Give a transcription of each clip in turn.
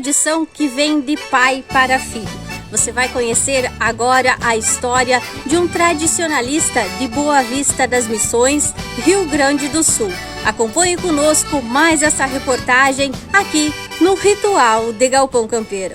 tradição que vem de pai para filho. Você vai conhecer agora a história de um tradicionalista de Boa Vista das Missões, Rio Grande do Sul. Acompanhe conosco mais essa reportagem aqui no Ritual de Galpão Campeiro.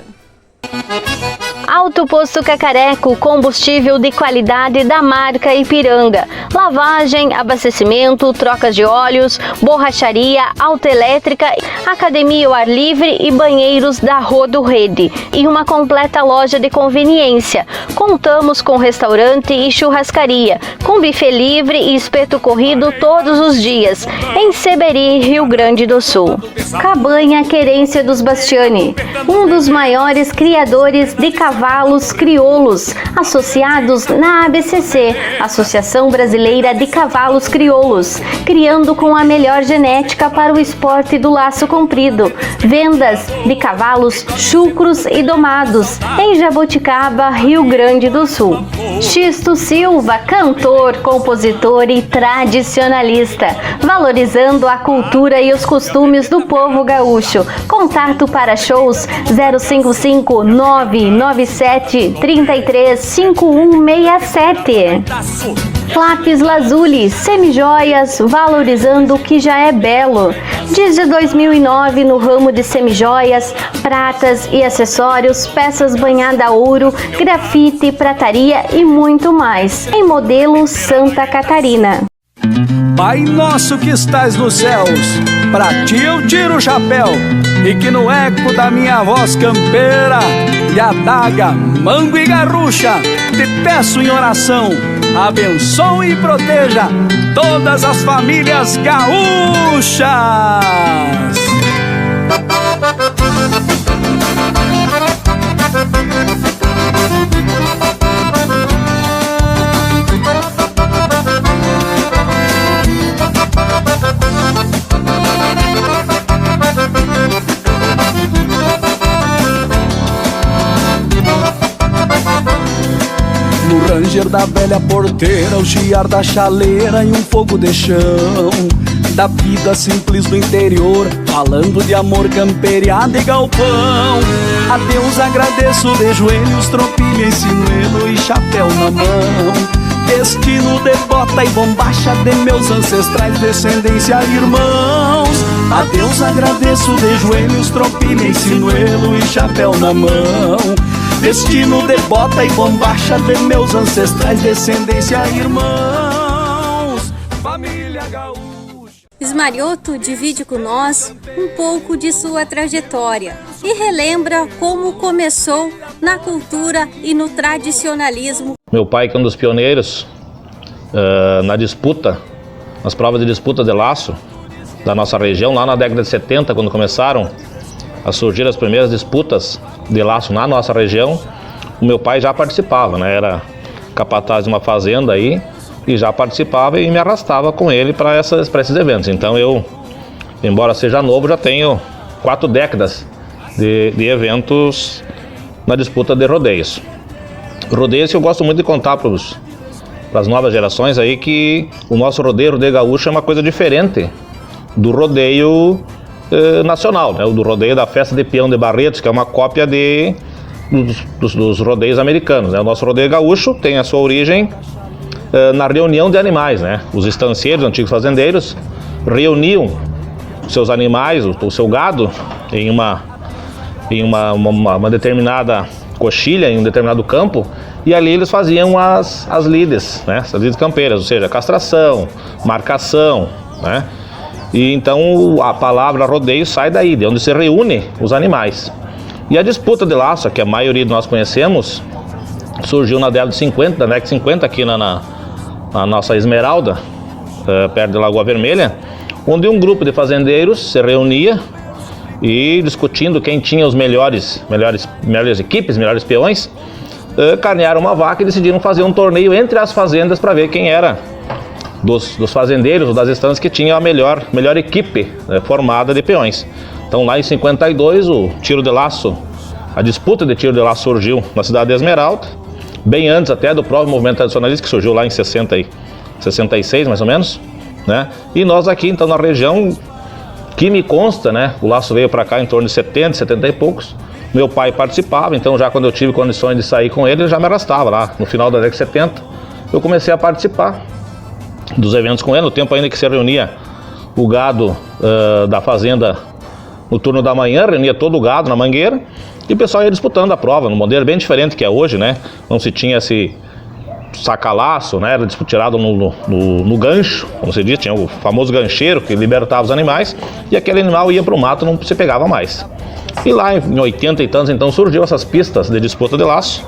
Alto Posto Cacareco, combustível de qualidade da marca Ipiranga. Lavagem, abastecimento, trocas de óleos, borracharia, autoelétrica, academia ao ar livre e banheiros da Rodo Rede. E uma completa loja de conveniência. Contamos com restaurante e churrascaria, com buffet livre e espeto corrido todos os dias, em Seberi, Rio Grande do Sul. Cabanha Querência dos Bastiani, um dos maiores criadores de cavalos crioulos, associados na ABCC, Associação Brasileira de Cavalos Crioulos, criando com a melhor genética para o esporte do laço comprido. Vendas de cavalos chucros e domados, em Jaboticaba, Rio Grande do Sul. Xisto Silva, cantor, compositor e tradicionalista, valorizando a cultura e os costumes do povo gaúcho. Contato para shows 055 997 33 5167. Lápis Lazuli, semijoias, valorizando o que já é belo. Desde 2009 no ramo de semijoias, pratas e acessórios, peças banhada a ouro, grafite, prataria e muito mais. Em modelo Santa Catarina. Pai nosso que estás nos céus, pra ti eu tiro o chapéu, e que no eco da minha voz campeira e adaga, mango e garrucha, te peço em oração, abençoe e proteja todas as famílias gaúchas. No ranger da velha porteira, o chiar da chaleira e um fogo de chão, da vida simples do interior, falando de amor, camperiada e galpão. A Deus agradeço de joelhos, tropilha em sinuelo e chapéu na mão. Destino de bota e bombacha de meus ancestrais, descendência irmãos. A Deus agradeço de joelhos, tropilha em sinuelo e chapéu na mão. Destino de bota e bombacha de meus ancestrais, descendência irmãos, família gaúcha. Ismarioto divide com nós um pouco de sua trajetória e relembra como começou na cultura e no tradicionalismo. Meu pai, que é um dos pioneiros na disputa, nas provas de disputa de laço da nossa região, lá na década de 70, quando começaram a surgir as primeiras disputas de laço na nossa região, o meu pai já participava, né? Era capataz de uma fazenda aí e já participava e me arrastava com ele para esses eventos. Então eu, embora seja novo, já tenho 4 décadas de eventos na disputa de rodeios. Rodeios que eu gosto muito de contar para as novas gerações aí, que o nosso rodeio gaúcho é uma coisa diferente do rodeio nacional, né? O do rodeio da Festa de Peão de Barretos, que é uma cópia dos rodeios americanos, né? O nosso rodeio gaúcho tem a sua origem na reunião de animais, né? Os estancieiros, antigos fazendeiros, reuniam seus animais, o seu gado, em uma determinada coxilha, em um determinado campo, e ali eles faziam as lides, né? As lides campeiras, ou seja, castração, marcação, né? E então a palavra rodeio sai daí, de onde se reúne os animais. E a disputa de laço, que a maioria de nós conhecemos, surgiu na década de 50, da década de 50 aqui na nossa Esmeralda, perto de Lagoa Vermelha, onde um grupo de fazendeiros se reunia e, discutindo quem tinha os melhores equipes, melhores peões, carnearam uma vaca e decidiram fazer um torneio entre as fazendas para ver quem era dos fazendeiros ou das estantes que tinha a melhor equipe formada de peões. Então lá em 52 o tiro de laço, a disputa de tiro de laço surgiu na cidade de Esmeralda, bem antes até do próprio movimento tradicionalista, que surgiu lá em 66 mais ou menos, né? E nós aqui então na região que me consta, né, o laço veio para cá em torno de 70, 70 e poucos. Meu pai participava, então já quando eu tive condições de sair com ele já me arrastava lá. No final da década de 70, eu comecei a participar dos eventos com ele, no tempo ainda que se reunia o gado da fazenda no turno da manhã, reunia todo o gado na mangueira e o pessoal ia disputando a prova, num modelo bem diferente que é hoje, né? Não se tinha esse saca-laço, né? Era tirado no gancho, como se diz, tinha o famoso gancheiro que libertava os animais e aquele animal ia para o mato, não se pegava mais. E lá em 80 e tantos, então, surgiu essas pistas de disputa de laço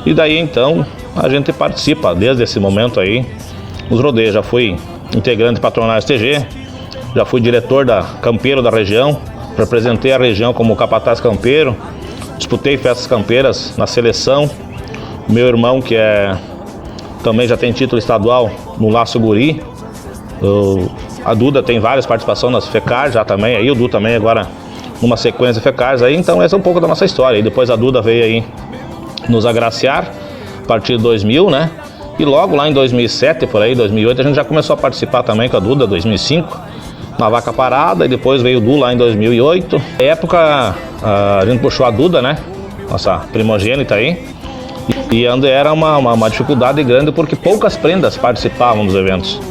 e daí então a gente participa desde esse momento aí nos rodeios. Já fui integrante patronal STG, já fui diretor da campeiro da região, representei a região como capataz campeiro, disputei festas campeiras na seleção. Meu irmão, que também já tem título estadual no laço guri. A Duda tem várias participações nas FECAR já também, aí o Du também agora numa sequência de FECARs aí, então essa é um pouco da nossa história. E depois a Duda veio aí nos agraciar a partir de 2000, né? E logo lá em 2007, por aí, 2008, a gente já começou a participar também com a Duda, 2005, na vaca parada, e depois veio o Du lá em 2008. Na época, a gente puxou a Duda, né? Nossa primogênita aí. E ainda era uma dificuldade grande porque poucas prendas participavam dos eventos.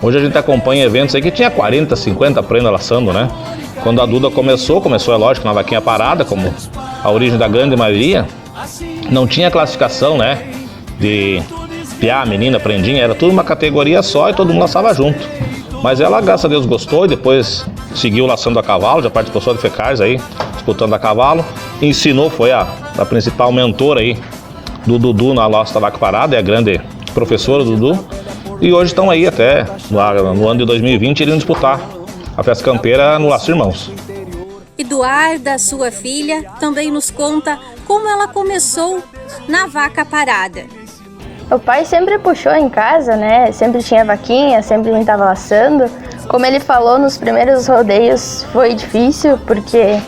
Hoje a gente acompanha eventos aí que tinha 40, 50 prendas laçando, né? Quando a Duda começou, é lógico, na vaquinha parada, como a origem da grande maioria, não tinha classificação, né? De piá, menina, prendinha, era tudo uma categoria só e todo mundo laçava junto. Mas ela, graças a Deus, gostou e depois seguiu laçando a cavalo, já participou só de FECARs aí, disputando a cavalo. Ensinou, foi a principal mentora aí do Dudu na nossa vaca parada, é a grande professora do Dudu. E hoje estão aí até no ano de 2020 iriam disputar a festa campeira no Laço Irmãos. Eduarda, sua filha, também nos conta como ela começou na vaca parada. O pai sempre puxou em casa, né? Sempre tinha vaquinha, sempre a gente tava laçando. Como ele falou, nos primeiros rodeios foi difícil, porque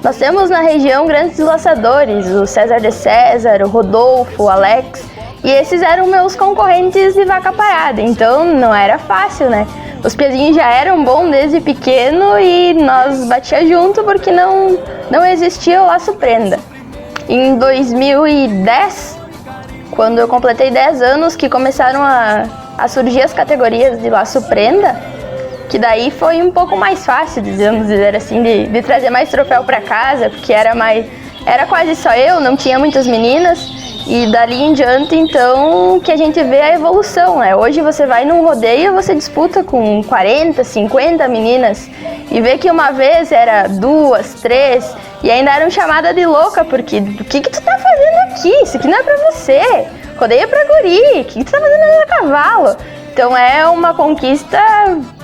nós temos na região grandes laçadores, o César de César, o Rodolfo, o Alex, e esses eram meus concorrentes de vaca parada, então não era fácil, né? Os pezinhos já eram bons desde pequeno e nós batia junto porque não existia o laço prenda. Em 2010, quando eu completei 10 anos, que começaram a surgir as categorias de laço prenda, que daí foi um pouco mais fácil, digamos dizer assim, de trazer mais troféu para casa, porque era quase só eu, não tinha muitas meninas, e dali em diante, então, que a gente vê a evolução, né? Hoje você vai num rodeio, você disputa com 40, 50 meninas, e vê que uma vez era 2, 3, e ainda eram chamada de louca, porque o que tu tá fazendo aqui? Isso aqui não é pra você, rodeio é pra guri, o que tu tá fazendo no cavalo? Então é uma conquista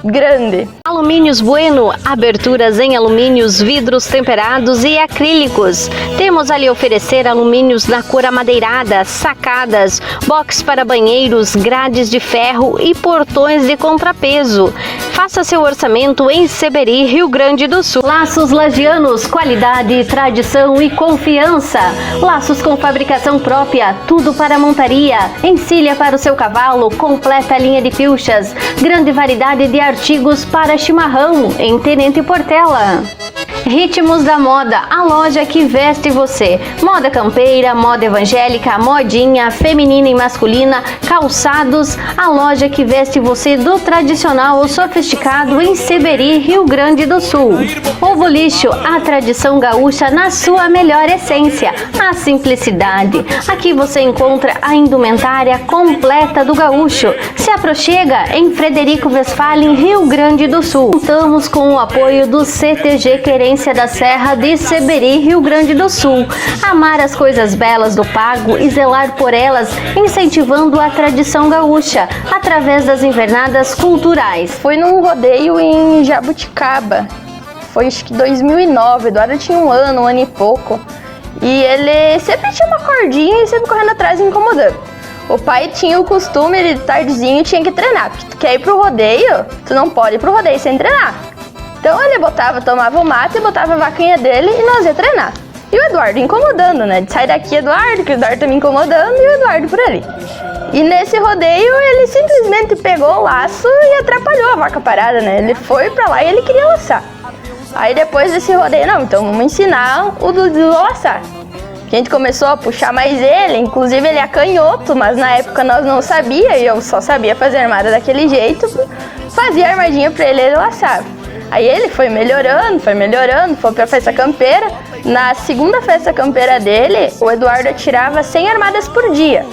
grande. Alumínios Bueno, aberturas em alumínios, vidros temperados e acrílicos. Temos a lhe oferecer alumínios na cor amadeirada, sacadas, box para banheiros, grades de ferro e portões de contrapeso. Faça seu orçamento em Seberi, Rio Grande do Sul. Laços Lagianos, qualidade, tradição e confiança. Laços com fabricação própria, tudo para montaria. Encilha para o seu cavalo, completa a linha de pilchas. Grande variedade de artigos para chimarrão em Tenente Portela. Ritmos da Moda, a loja que veste você. Moda campeira, moda evangélica, modinha, feminina e masculina, calçados, a loja que veste você do tradicional ao sofisticado em Seberi, Rio Grande do Sul. Ovo Lixo, a tradição gaúcha na sua melhor essência, a simplicidade. Aqui você encontra a indumentária completa do gaúcho. Se aproxega em Frederico Westphalen, Rio Grande do Sul. Contamos com o apoio do CTG Querência da Serra de Seberi, Rio Grande do Sul. Amar as coisas belas do pago e zelar por elas, incentivando a tradição gaúcha através das invernadas culturais. Fui num rodeio em Jabuticaba, foi acho que 2009, o Eduardo tinha um ano e pouco, e ele sempre tinha uma cordinha e sempre correndo atrás e incomodando. O pai tinha o costume de tardezinho tinha que treinar, porque tu quer ir pro rodeio, tu não pode ir pro rodeio sem treinar. Então ele tomava o mate e botava a vaquinha dele e nós ia treinar. E o Eduardo incomodando, né? De sai daqui, Eduardo, que o Eduardo tá me incomodando, e o Eduardo por ali. E nesse rodeio ele simplesmente pegou o laço e atrapalhou a vaca parada, né? Ele foi pra lá e ele queria laçar. Aí depois desse rodeio, não, então vamos ensinar o Dudu a laçar. A gente começou a puxar mais ele, inclusive ele é canhoto, mas na época nós não sabia, e eu só sabia fazer armada daquele jeito, fazia armadinha pra ele laçar. Aí ele foi melhorando, foi pra festa campeira. Na segunda festa campeira dele, o Eduardo atirava 100 armadas por dia.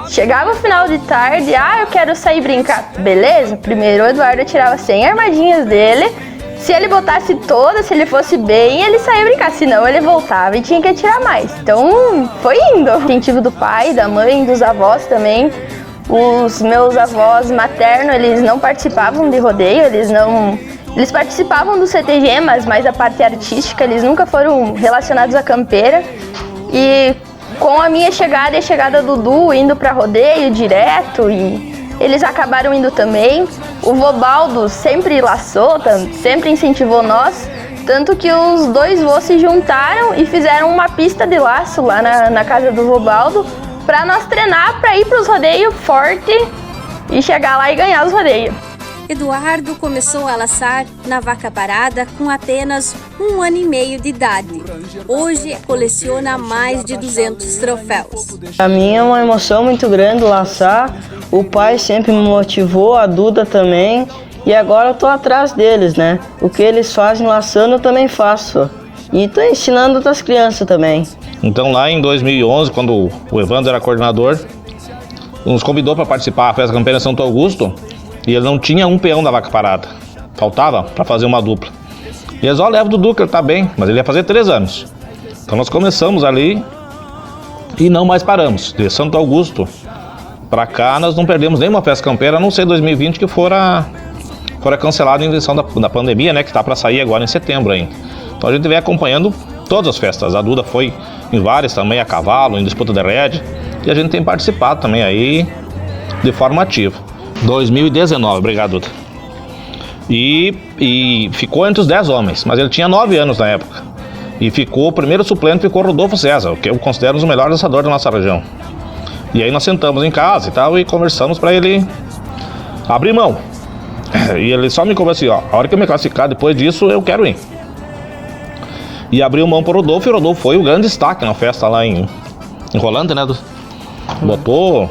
Chegava o final de tarde, eu quero sair brincar. Beleza, primeiro o Eduardo atirava 100 armadinhas dele. Se ele botasse todas, se ele fosse bem, ele saía brincar. Senão ele voltava e tinha que atirar mais. Então, foi indo. Incentivo do pai, da mãe, dos avós também. Os meus avós maternos, eles não participavam de rodeio, eles participavam do CTG, mas mais a parte artística, eles nunca foram relacionados à campeira. E com a minha chegada e a chegada do Dudu indo para rodeio direto, e eles acabaram indo também. O Vobaldo sempre laçou, sempre incentivou nós, tanto que os dois vô se juntaram e fizeram uma pista de laço lá na casa do Vobaldo, para nós treinar para ir para os rodeios forte e chegar lá e ganhar os rodeios. Eduardo começou a laçar na vaca parada com apenas 1 ano e meio de idade. Hoje coleciona mais de 200 troféus. Para mim é uma emoção muito grande laçar. O pai sempre me motivou, a Duda também. E agora eu tô atrás deles, né? O que eles fazem laçando eu também faço. E tô ensinando outras crianças também. Então lá em 2011, quando o Evandro era coordenador, nos convidou para participar da festa campeira Santo Augusto. E ele não tinha um peão da vaca parada. Faltava para fazer uma dupla. E eles, leva o Dudu, que ele tá bem, mas ele ia fazer 3 anos. Então nós começamos ali e não mais paramos. De Santo Augusto para cá, nós não perdemos nenhuma festa campeira, a não ser 2020, que fora cancelada em função da pandemia, né? Que tá para sair agora em setembro ainda. Então a gente vem acompanhando todas as festas. A Duda foi em várias também, a cavalo, em disputa de red. E a gente tem participado também aí de forma ativa. 2019, obrigado, Duda. E ficou entre os 10 homens, mas ele tinha 9 anos na época. E ficou, o primeiro suplente ficou Rodolfo César, que eu considero um dos melhores laçadores da nossa região. E aí nós sentamos em casa e tal, e conversamos para ele abrir mão. E ele só me conversou assim, a hora que eu me classificar depois disso, eu quero ir. E abriu mão para o Rodolfo, e o Rodolfo foi o grande destaque na festa lá em Rolante, né? Botou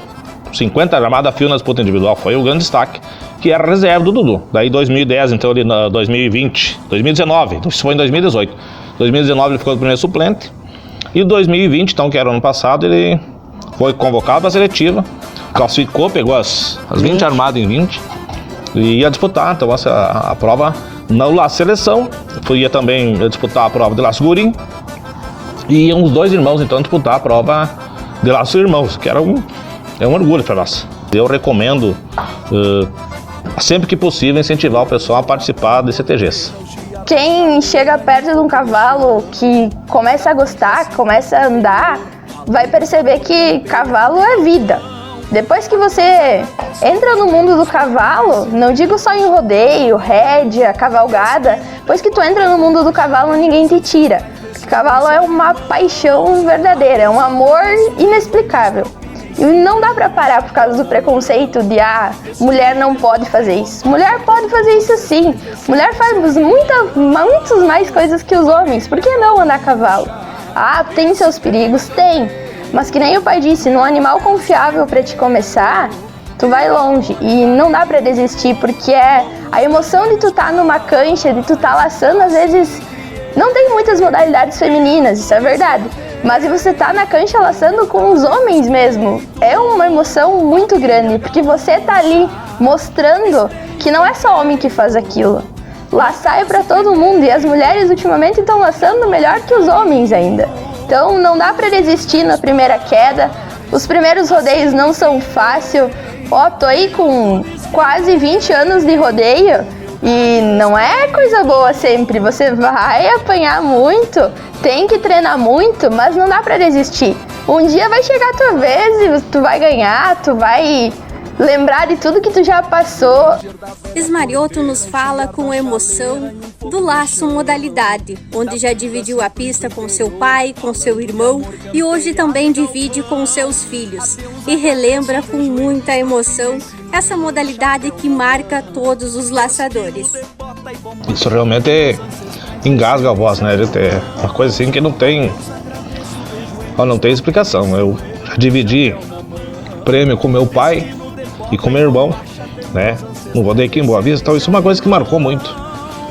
50 armadas a fio na disputa individual, foi o grande destaque, que era a reserva do Dudu. Daí 2010, então ele na 2020, 2019, isso foi em 2018. 2019 ele ficou o primeiro suplente. E 2020, então, que era o ano passado, ele foi convocado para a seletiva, classificou, pegou as 20 armadas em 20 e ia disputar, então, a prova na laço seleção. Ia também disputar a prova de laço gurim. E iam os 2 irmãos, então, disputar a prova de laço irmãos, que era um orgulho para nós. Eu recomendo, sempre que possível, incentivar o pessoal a participar de CTGs. Quem chega perto de um cavalo que começa a gostar, começa a andar, vai perceber que cavalo é vida. Depois que você entra no mundo do cavalo, não digo só em rodeio, rédea, cavalgada, depois que tu entra no mundo do cavalo, ninguém te tira. Porque cavalo é uma paixão verdadeira, é um amor inexplicável. E não dá pra parar por causa do preconceito de mulher não pode fazer isso. Mulher pode fazer isso sim. Mulher faz muitas mais coisas que os homens. Por que não andar a cavalo? Tem seus perigos? Tem. Mas que nem o pai disse, num animal confiável pra te começar, tu vai longe. E não dá pra desistir, porque a emoção de tu tá numa cancha, de tu tá laçando, às vezes não tem muitas modalidades femininas, isso é verdade. Mas se você tá na cancha laçando com os homens mesmo, é uma emoção muito grande, porque você tá ali mostrando que não é só homem que faz aquilo. Laçar é pra todo mundo, e as mulheres ultimamente estão laçando melhor que os homens ainda. Então não dá pra desistir na primeira queda. Os primeiros rodeios não são fáceis. Tô aí com quase 20 anos de rodeio, e não é coisa boa sempre. Você vai apanhar muito, tem que treinar muito, mas não dá pra desistir. Um dia vai chegar a tua vez e tu vai ganhar, tu vai lembrar de tudo que tu já passou. Esmarioto nos fala com emoção do laço modalidade, onde já dividiu a pista com seu pai, com seu irmão e hoje também divide com seus filhos. E relembra com muita emoção essa modalidade que marca todos os laçadores. Isso realmente engasga a voz, né? É uma coisa assim que não tem explicação. Eu já dividi prêmio com meu pai e com meu irmão, né? No rodeio aqui em Boa Vista, então isso é uma coisa que marcou muito.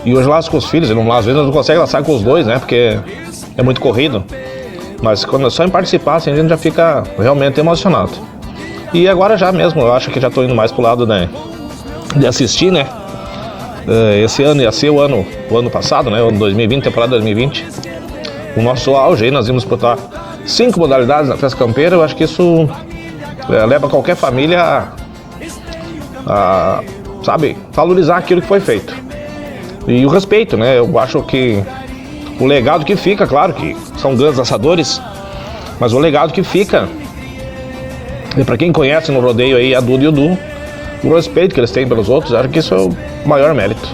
E hoje laço com os filhos, às vezes não consegue laçar com os dois, né? Porque é muito corrido. Mas quando é só em participar, assim, a gente já fica realmente emocionado. E agora já mesmo, eu acho que já estou indo mais pro lado, né, de assistir, né? Esse ano ia ser o ano passado, né? O ano 2020, temporada 2020. O nosso auge aí, nós íamos disputar 5 modalidades na festa campeira. Eu acho que isso leva qualquer família a, sabe, valorizar aquilo que foi feito. E o respeito, né? Eu acho que o legado que fica, claro que são grandes laçadores, mas o legado que fica, e para quem conhece no rodeio aí a Duda e o Du, o respeito que eles têm pelos outros, acho que isso é o maior mérito.